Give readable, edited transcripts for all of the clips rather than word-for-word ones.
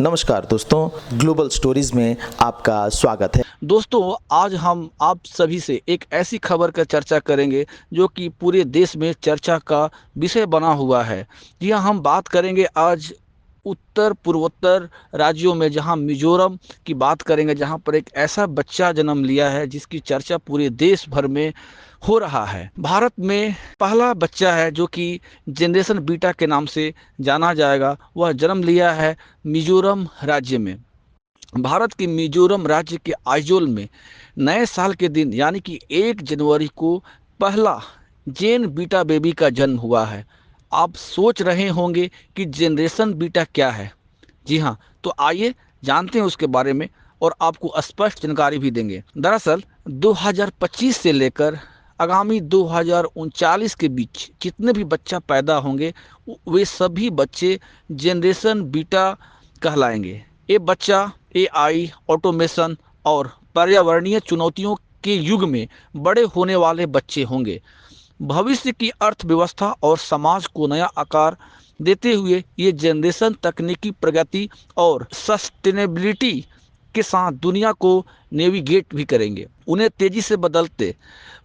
नमस्कार दोस्तों, global stories में आपका स्वागत है। दोस्तों, आज हम आप सभी से एक ऐसी खबर का चर्चा करेंगे जो कि पूरे देश में चर्चा का विषय बना हुआ है। जी हाँ, हम बात करेंगे आज उत्तर पूर्वोत्तर राज्यों में, जहां मिजोरम की बात करेंगे, जहां पर एक ऐसा बच्चा जन्म लिया है जिसकी चर्चा पूरे देश भर में हो रहा है। भारत में पहला बच्चा है जो कि जनरेशन बीटा के नाम से जाना जाएगा। वह जन्म लिया है मिजोरम राज्य में। भारत के मिजोरम राज्य के आइजोल में नए साल के दिन यानी कि 1 जनवरी को पहला जेन बीटा बेबी का जन्म हुआ है। आप सोच रहे होंगे कि जनरेशन बीटा क्या है। जी हाँ, तो आइए जानते हैं उसके बारे में और आपको स्पष्ट जानकारी भी देंगे। दरअसल 2025 से लेकर आगामी 2039 के बीच जितने भी बच्चा पैदा होंगे वे सभी बच्चे जनरेशन बीटा कहलाएंगे। ये बच्चा एआई, ऑटोमेशन और पर्यावरणीय चुनौतियों के युग में बड़े होने वाले बच्चे होंगे। भविष्य की अर्थव्यवस्था और समाज को नया आकार देते हुए ये जनरेशन तकनीकी प्रगति और सस्टेनेबिलिटी के साथ दुनिया को नेविगेट भी करेंगे। उन्हें तेजी से बदलते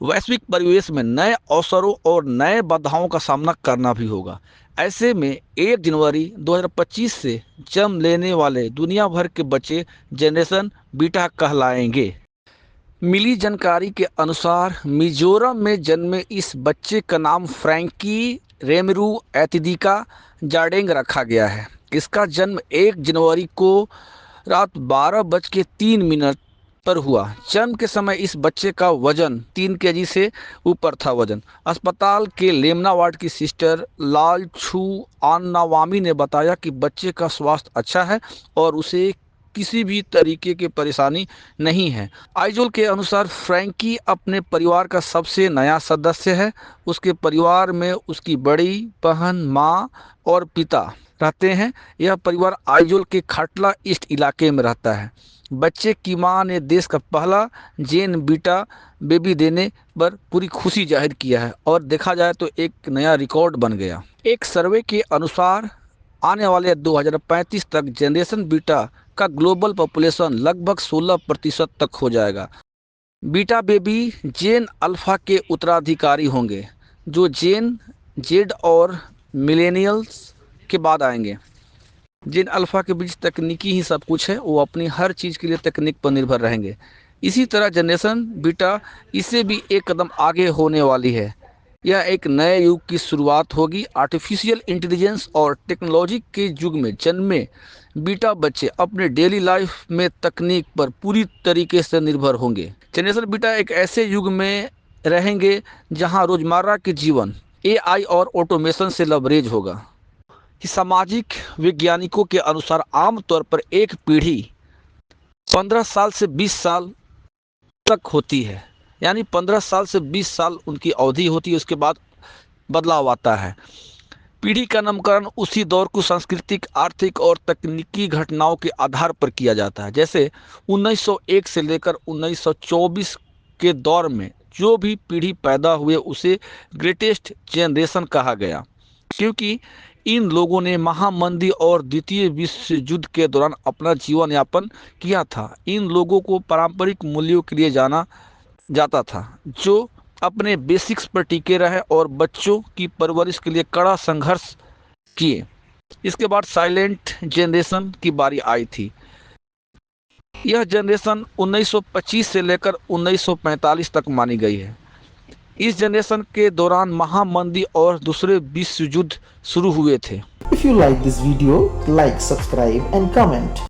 वैश्विक परिवेश में नए अवसरों और नए बाधाओं का सामना करना भी होगा। ऐसे में 1 जनवरी 2025 से जन्म लेने वाले दुनिया भर के बच्चे जनरेशन बीटा कहलाएंगे। मिली जानकारी के अनुसार मिजोरम में जन्मे इस बच्चे का नाम फ्रैंकी रेमरू एतिदिका जाडेंग रखा गया है। इसका जन्म 1 जनवरी को रात 12:03 पर हुआ। जन्म के समय इस बच्चे का वजन 3 केजी से ऊपर था। अस्पताल के लेमना वार्ड की सिस्टर लाल छू आन्नावामी ने बताया कि बच्चे का स्वास्थ्य अच्छा है और उसे किसी भी तरीके की परेशानी नहीं है। आइजोल के अनुसार फ्रैंकी अपने परिवार का सबसे नया सदस्य है। उसके परिवार में उसकी बड़ी बहन, माँ और पिता रहते हैं। यह परिवार आइजोल के खाटला ईस्ट इलाके में रहता है। बच्चे की मां ने देश का पहला जेन बीटा बेबी देने पर पूरी खुशी जाहिर किया है और देखा जाए तो एक नया रिकॉर्ड बन गया। एक सर्वे के अनुसार आने वाले 2035 तक जनरेशन बीटा का ग्लोबल पॉपुलेशन लगभग 16% तक हो जाएगा। बीटा बेबी जेन अल्फा के उत्तराधिकारी होंगे जो जेन जेड और मिलेनियल्स के बाद आएंगे। जेन अल्फा के बीच तकनीकी ही सब कुछ है, वो अपनी हर चीज़ के लिए तकनीक पर निर्भर रहेंगे। इसी तरह जनरेशन बीटा इससे भी एक कदम आगे होने वाली है। यह एक नए युग की शुरुआत होगी। आर्टिफिशियल इंटेलिजेंस और टेक्नोलॉजी के युग में जन्मे बीटा बच्चे अपने डेली लाइफ में तकनीक पर पूरी तरीके से निर्भर होंगे। जनरेशन बीटा एक ऐसे युग में रहेंगे जहां रोजमर्रा के जीवन एआई और ऑटोमेशन से लबरेज होगा। सामाजिक वैज्ञानिकों के अनुसार आमतौर पर एक पीढ़ी 15 साल से 20 साल तक होती है, यानी 15 साल से 20 साल उनकी अवधि होती है। उसके बाद बदलाव आता है। पीढ़ी का नामकरण उसी दौर को सांस्कृतिक, आर्थिक और तकनीकी घटनाओं के आधार पर किया जाता है। जैसे 1901 से लेकर 1924 के दौर में जो भी पीढ़ी पैदा हुए उसे ग्रेटेस्ट जनरेशन कहा गया, क्योंकि इन लोगों ने महामंदी और द्वितीय विश्व युद्ध के दौरान अपना जीवन यापन किया था। इन लोगों को पारंपरिक मूल्यों के लिए जाना जाता था, जो अपने बेसिक्स पर टिके रहे और बच्चों की परवरिश के लिए कड़ा संघर्ष किए। इसके बाद साइलेंट जनरेशन की बारी आई थी। यह जनरेशन 1925 से लेकर 1945 तक मानी गई है। इस जनरेशन के दौरान महामंदी और दूसरे विश्व युद्ध शुरू हुए थे। If you like this video, like, subscribe and comment.